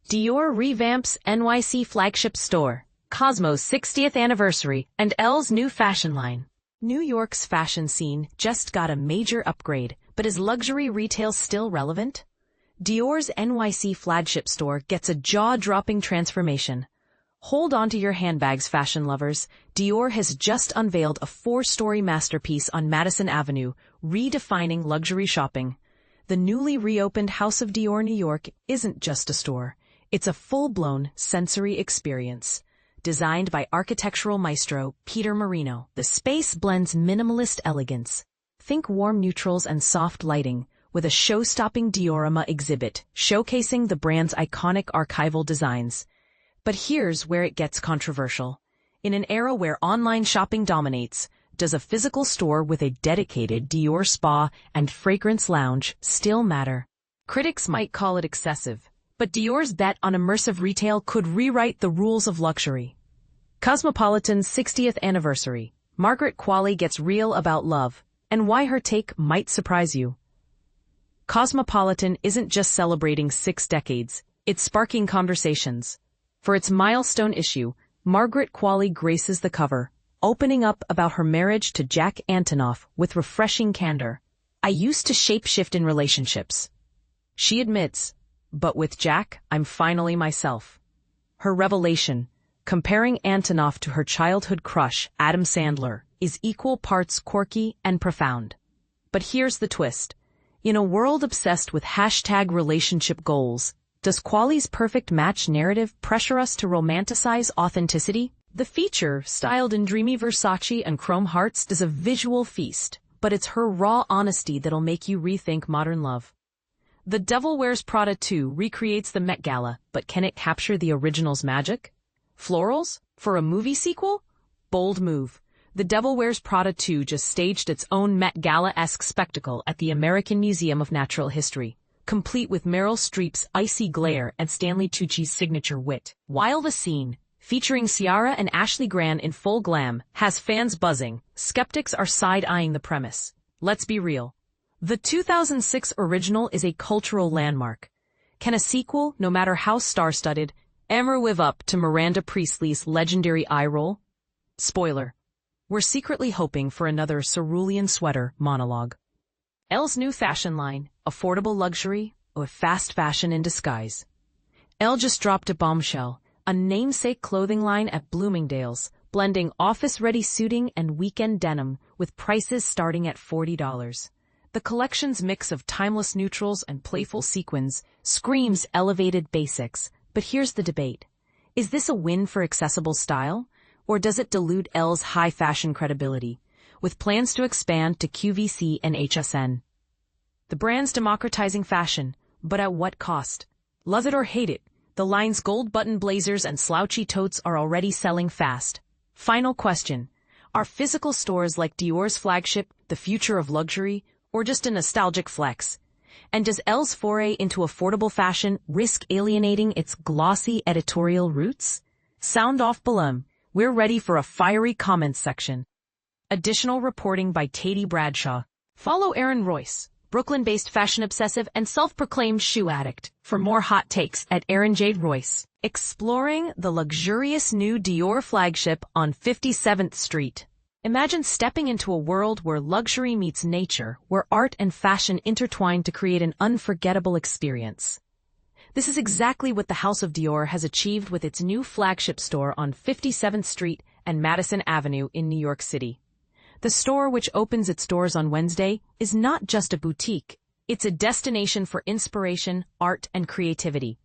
Dior Revamps NYC Flagship Store, Cosmo's 60th anniversary, and Elle's new fashion line. New York's fashion scene just got a major upgrade, but is luxury retail still relevant? Dior's NYC Flagship Store gets a jaw-dropping transformation. Hold on to your handbags, fashion lovers. Dior has just unveiled a 4-story masterpiece on Madison Avenue, redefining luxury shopping. The newly reopened House of Dior New York isn't just a store. It's a full-blown sensory experience. Designed by architectural maestro Peter Marino, the space blends minimalist elegance. Think warm neutrals and soft lighting, with a show-stopping diorama exhibit showcasing the brand's iconic archival designs. But here's where it gets controversial. In an era where online shopping dominates, does a physical store with a dedicated Dior Spa and fragrance lounge still matter? Critics might call it excessive, but Dior's bet on immersive retail could rewrite the rules of luxury. Cosmopolitan's 60th anniversary. Margaret Qualley gets real about love, and why her take might surprise you. Cosmopolitan isn't just celebrating 6 decades, it's sparking conversations. For its milestone issue, Margaret Qualley graces the cover, opening up about her marriage to Jack Antonoff with refreshing candor. "I used to shapeshift in relationships," she admits, "but with Jack, I'm finally myself." Her revelation, comparing Antonoff to her childhood crush, Adam Sandler, is equal parts quirky and profound. But here's the twist. In a world obsessed with #relationship goals, does Qualley's perfect match narrative pressure us to romanticize authenticity? The feature, styled in dreamy Versace and chrome hearts, is a visual feast, but it's her raw honesty that'll make you rethink modern love. The Devil Wears Prada 2 recreates the Met Gala, but can it capture the original's magic? Florals? For a movie sequel? Bold move. The Devil Wears Prada 2 just staged its own Met Gala-esque spectacle at the American Museum of Natural History, complete with Meryl Streep's icy glare and Stanley Tucci's signature wit. While the scene, featuring Ciara and Ashley Graham in full glam, has fans buzzing, skeptics are side-eyeing the premise. Let's be real. The 2006 original is a cultural landmark. Can a sequel, no matter how star-studded, ever live up to Miranda Priestley's legendary eye roll? Spoiler. We're secretly hoping for another cerulean sweater monologue. Elle's new fashion line, affordable luxury or fast fashion in disguise. Elle just dropped a bombshell, a namesake clothing line at Bloomingdale's, blending office-ready suiting and weekend denim with prices starting at $40. The collection's mix of timeless neutrals and playful sequins screams elevated basics, but here's the debate. Is this a win for accessible style, or does it dilute Elle's high fashion credibility, with plans to expand to QVC and HSN? The brand's democratizing fashion, but at what cost? Love it or hate it, the line's gold button blazers and slouchy totes are already selling fast. Final question. Are physical stores like Dior's Flagship the future of luxury, or just a nostalgic flex? And does Elle's foray into affordable fashion risk alienating its glossy editorial roots? Sound off below. We're ready for a fiery comments section. Additional reporting by Katie Bradshaw. Follow Erin Royce, Brooklyn-based fashion obsessive and self-proclaimed shoe addict, for more hot takes at Erin Jade Royce. Exploring the luxurious new Dior flagship on 57th Street. Imagine stepping into a world where luxury meets nature, where art and fashion intertwine to create an unforgettable experience. This is exactly what the House of Dior has achieved with its new flagship store on 57th Street and Madison Avenue in New York City. The store, which opens its doors on Wednesday, is not just a boutique. It's a destination for inspiration, art, and creativity.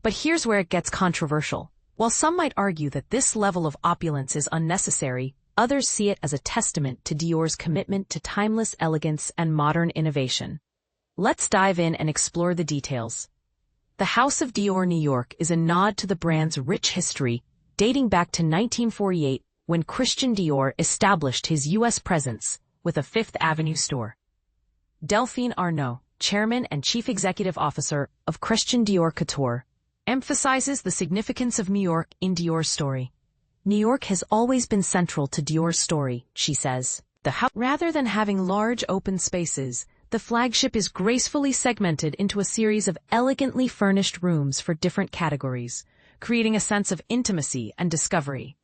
But here's where it gets controversial. While some might argue that this level of opulence is unnecessary, others see it as a testament to Dior's commitment to timeless elegance and modern innovation. Let's dive in and explore the details. The House of Dior New York is a nod to the brand's rich history, dating back to 1948 when Christian Dior established his U.S. presence with a Fifth Avenue store. Delphine Arnault, chairman and chief executive officer of Christian Dior Couture, emphasizes the significance of New York in Dior's story. New York has always been central to Dior's story, she says. Rather than having large open spaces, the The flagship is gracefully segmented into a series of elegantly furnished rooms for different categories, creating a sense of intimacy and discovery.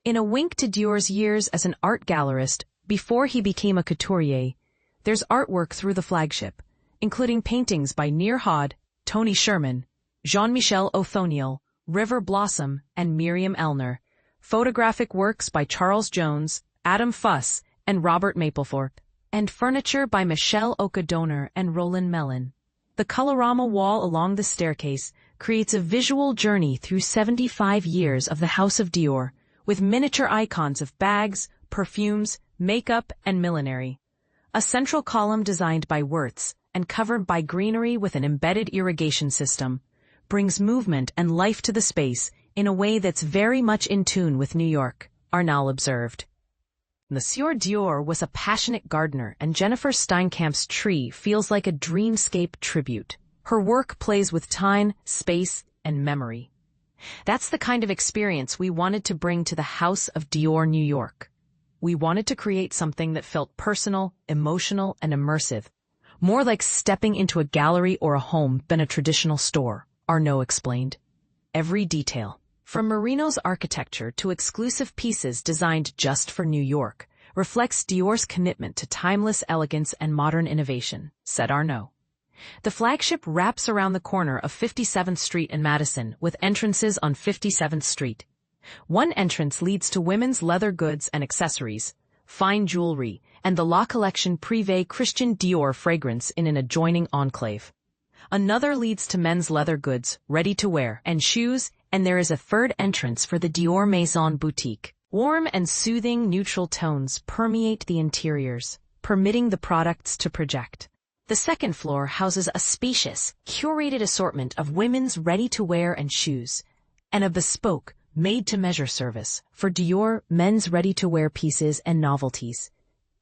In a wink to Dior's years as an art gallerist before he became a couturier, there's artwork through the flagship, including paintings by Nir Hod, Tony Sherman, Jean-Michel Othoniel, River Blossom, and Miriam Elner, photographic works by Charles Jones, Adam Fuss, and Robert Mapplethorpe, and furniture by Michelle O'Connor and Roland Mellon. The colorama wall along the staircase creates a visual journey through 75 years of the House of Dior, with miniature icons of bags, perfumes, makeup, and millinery. A central column designed by Wirtz and covered by greenery with an embedded irrigation system brings movement and life to the space in a way that's very much in tune with New York, Arnault observed. Monsieur Dior was a passionate gardener, and Jennifer Steinkamp's tree feels like a dreamscape tribute. Her work plays with time, space, and memory. That's the kind of experience we wanted to bring to the House of Dior, New York. We wanted to create something that felt personal, emotional, and immersive, more like stepping into a gallery or a home than a traditional store, Arnault explained. Every detail, from Marino's architecture to exclusive pieces designed just for New York, reflects Dior's commitment to timeless elegance and modern innovation, said Arnault. The flagship wraps around the corner of 57th Street and Madison, with entrances on 57th Street. One entrance leads to women's leather goods and accessories, fine jewelry, and the La Collection Privé Christian Dior fragrance in an adjoining enclave. Another leads to men's leather goods, ready-to-wear, and shoes, and there is a third entrance for the Dior Maison boutique. Warm and soothing neutral tones permeate the interiors, permitting the products to project. The second floor houses a spacious, curated assortment of women's ready-to-wear and shoes, and a bespoke, made-to-measure service for Dior men's ready-to-wear pieces and novelties.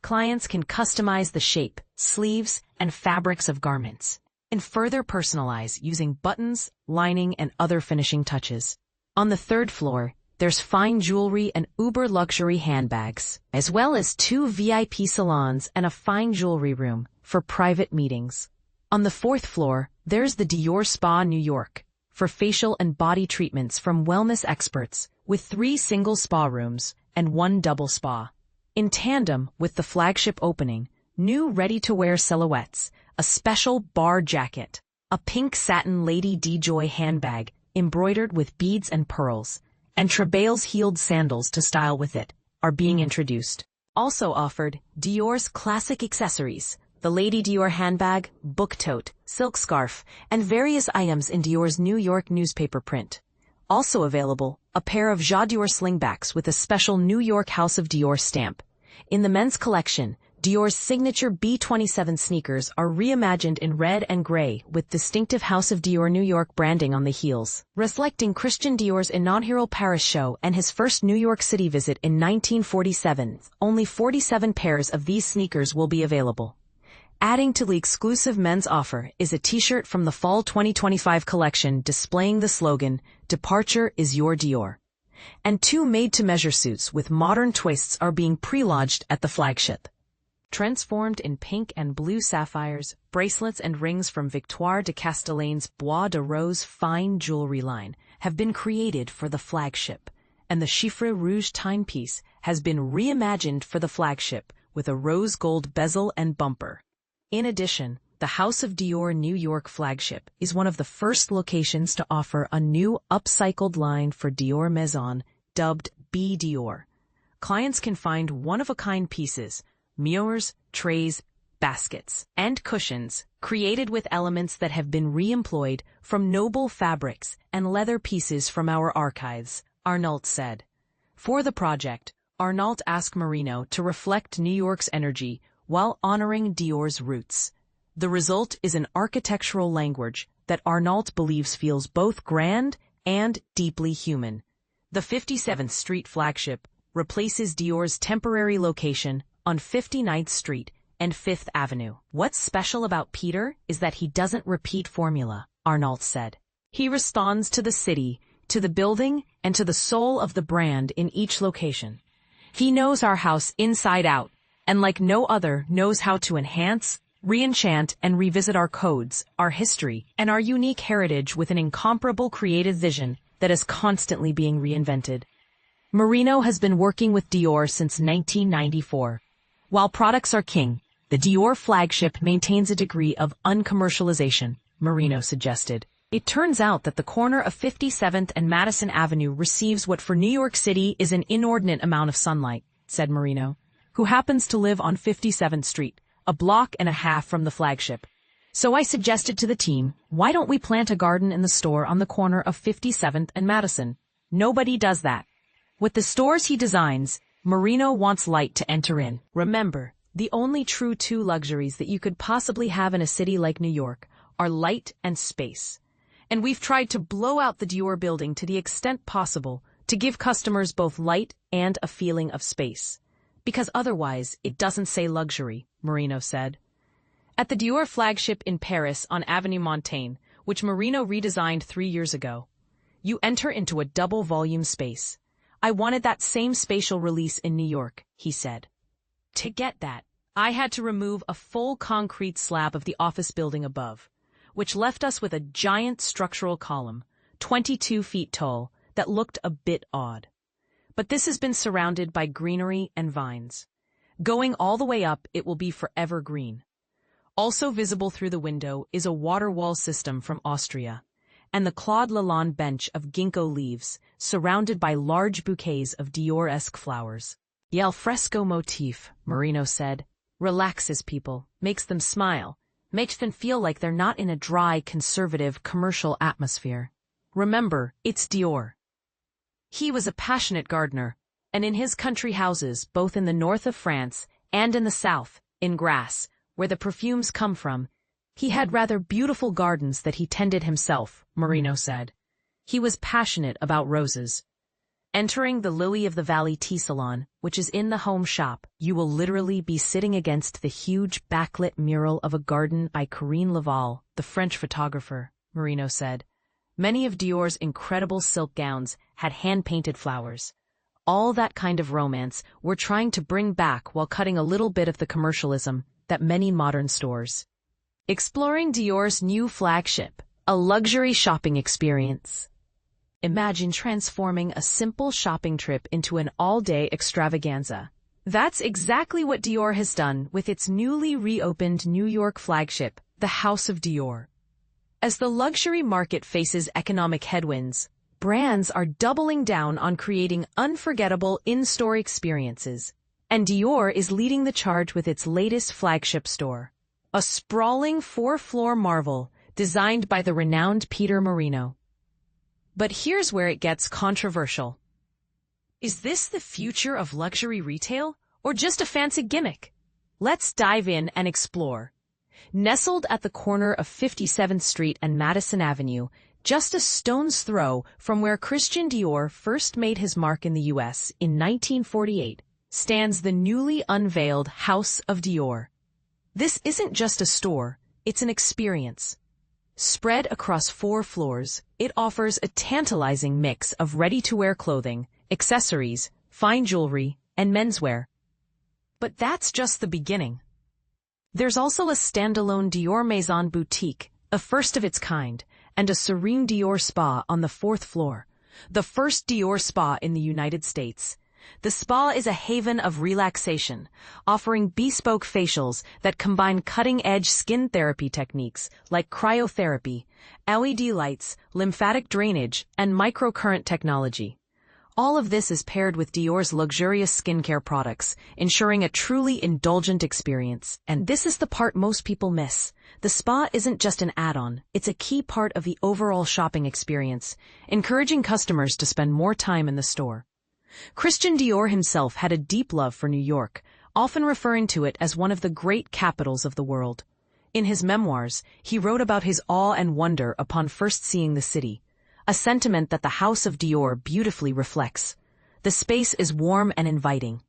Clients can customize the shape, sleeves, and fabrics of garments, and further personalize using buttons, lining, and other finishing touches. On the third floor, there's fine jewelry and uber-luxury handbags, as well as 2 VIP salons and a fine jewelry room for private meetings. On the fourth floor, there's the Dior Spa New York, for facial and body treatments from wellness experts, with 3 single spa rooms and 1 double spa. In tandem with the flagship opening, new ready-to-wear silhouettes, a special bar jacket, a pink satin Lady DeJoy handbag embroidered with beads and pearls, and Travail's heeled sandals to style with it, are being introduced. Also offered, Dior's classic accessories, the Lady Dior handbag, book tote, silk scarf, and various items in Dior's New York newspaper print. Also available, a pair of Jean Dior slingbacks with a special New York House of Dior stamp. In the men's collection, Dior's signature B27 sneakers are reimagined in red and gray with distinctive House of Dior New York branding on the heels, reflecting Christian Dior's inaugural Paris show and his first New York City visit in 1947. Only 47 pairs of these sneakers will be available. Adding to the exclusive men's offer is a t-shirt from the Fall 2025 collection displaying the slogan, "Departure is your Dior." And 2 made-to-measure suits with modern twists are being pre-lodged at the flagship. Transformed in pink and blue sapphires, bracelets and rings from Victoire de Castellan's Bois de Rose fine jewelry line have been created for the flagship, and the Chiffre Rouge timepiece has been reimagined for the flagship with a rose gold bezel and bumper. In addition, the House of Dior New York flagship is one of the first locations to offer a new upcycled line for Dior Maison, dubbed B Dior. Clients can find one-of-a-kind pieces, mirrors, trays, baskets, and cushions, created with elements that have been re-employed from noble fabrics and leather pieces from our archives, Arnault said. For the project, Arnault asked Marino to reflect New York's energy while honoring Dior's roots. The result is an architectural language that Arnault believes feels both grand and deeply human. The 57th Street flagship replaces Dior's temporary location on 59th Street and 5th Avenue. What's special about Peter is that he doesn't repeat formula, Arnault said. He responds to the city, to the building, and to the soul of the brand in each location. He knows our house inside out, and like no other knows how to enhance, re-enchant and revisit our codes, our history, and our unique heritage with an incomparable creative vision that is constantly being reinvented. Marino has been working with Dior since 1994. While products are king, the Dior flagship maintains a degree of uncommercialization, Marino suggested. It turns out that the corner of 57th and Madison Avenue receives what for New York City is an inordinate amount of sunlight, said Marino, who happens to live on 57th Street, a block and a half from the flagship. So I suggested to the team, why don't we plant a garden in the store on the corner of 57th and Madison? Nobody does that. With the stores he designs, Marino wants light to enter in. Remember, the only true two luxuries that you could possibly have in a city like New York are light and space. And we've tried to blow out the Dior building to the extent possible to give customers both light and a feeling of space. Because otherwise, it doesn't say luxury, Marino said. At the Dior flagship in Paris on Avenue Montaigne, which Marino redesigned 3 years ago, you enter into a double-volume space. I wanted that same spatial release in New York, he said. To get that, I had to remove a full concrete slab of the office building above, which left us with a giant structural column, 22 feet tall, that looked a bit odd. But this has been surrounded by greenery and vines. Going all the way up, it will be forever green. Also visible through the window is a water wall system from Austria, and the Claude Lalonde bench of ginkgo leaves, surrounded by large bouquets of Dior-esque flowers. The al fresco motif, Marino said, relaxes people, makes them smile, makes them feel like they're not in a dry, conservative, commercial atmosphere. Remember, it's Dior. He was a passionate gardener, and in his country houses, both in the north of France and in the south, in Grasse, where the perfumes come from, he had rather beautiful gardens that he tended himself, Marino said. He was passionate about roses. Entering the Lily of the Valley tea salon, which is in the home shop, you will literally be sitting against the huge backlit mural of a garden by Corinne Laval, the French photographer, Marino said. Many of Dior's incredible silk gowns had hand-painted flowers. All that kind of romance we're trying to bring back while cutting a little bit of the commercialism that many modern stores. Exploring Dior's new flagship, a luxury shopping experience. Imagine transforming a simple shopping trip into an all-day extravaganza. That's exactly what Dior has done with its newly reopened New York flagship, the House of Dior. As the luxury market faces economic headwinds, brands are doubling down on creating unforgettable in-store experiences, and Dior is leading the charge with its latest flagship store, a sprawling 4-floor marvel designed by the renowned Peter Marino. But here's where it gets controversial. Is this the future of luxury retail, or just a fancy gimmick? Let's dive in and explore. Nestled at the corner of 57th Street and Madison Avenue, just a stone's throw from where Christian Dior first made his mark in the U.S. in 1948, stands the newly unveiled House of Dior. This isn't just a store, it's an experience. Spread across 4 floors, it offers a tantalizing mix of ready-to-wear clothing, accessories, fine jewelry, and menswear. But that's just the beginning. There's also a standalone Dior Maison boutique, a first of its kind, and a serene Dior Spa on the 4th floor, the first Dior Spa in the United States. The spa is a haven of relaxation, offering bespoke facials that combine cutting-edge skin therapy techniques like cryotherapy, LED lights, lymphatic drainage, and microcurrent technology. All of this is paired with Dior's luxurious skincare products, ensuring a truly indulgent experience. And this is the part most people miss. The spa isn't just an add-on, it's a key part of the overall shopping experience, encouraging customers to spend more time in the store. Christian Dior himself had a deep love for New York, often referring to it as one of the great capitals of the world. In his memoirs, he wrote about his awe and wonder upon first seeing the city, a sentiment that the House of Dior beautifully reflects. The space is warm and inviting,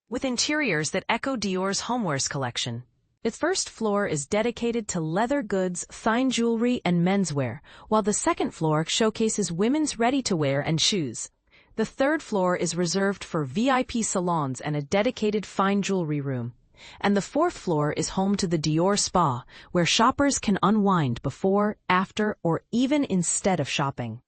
with interiors that echo Dior's homewares collection. Its first floor is dedicated to leather goods, fine jewelry, and menswear, while the second floor showcases women's ready-to-wear and shoes. The 3rd floor is reserved for VIP salons and a dedicated fine jewelry room. And the fourth floor is home to the Dior Spa, where shoppers can unwind before, after, or even instead of shopping.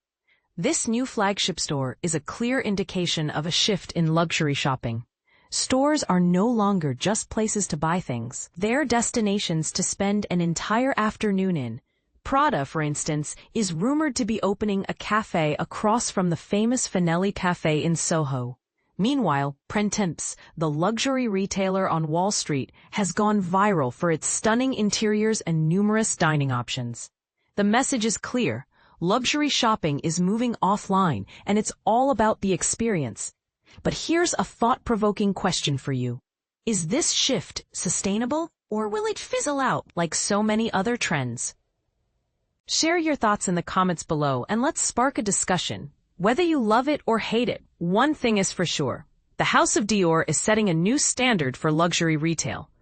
This new flagship store is a clear indication of a shift in luxury shopping. Stores are no longer just places to buy things. They're destinations to spend an entire afternoon in. Prada, for instance, is rumored to be opening a cafe across from the famous Finelli Cafe in Soho. Meanwhile, Printemps, the luxury retailer on Wall Street, has gone viral for its stunning interiors and numerous dining options. The message is clear. Luxury shopping is moving offline, and it's all about the experience. But here's a thought-provoking question for you. Is this shift sustainable, or will it fizzle out like so many other trends? Share your thoughts in the comments below, and let's spark a discussion. Whether you love it or hate it, one thing is for sure. The House of Dior is setting a new standard for luxury retail.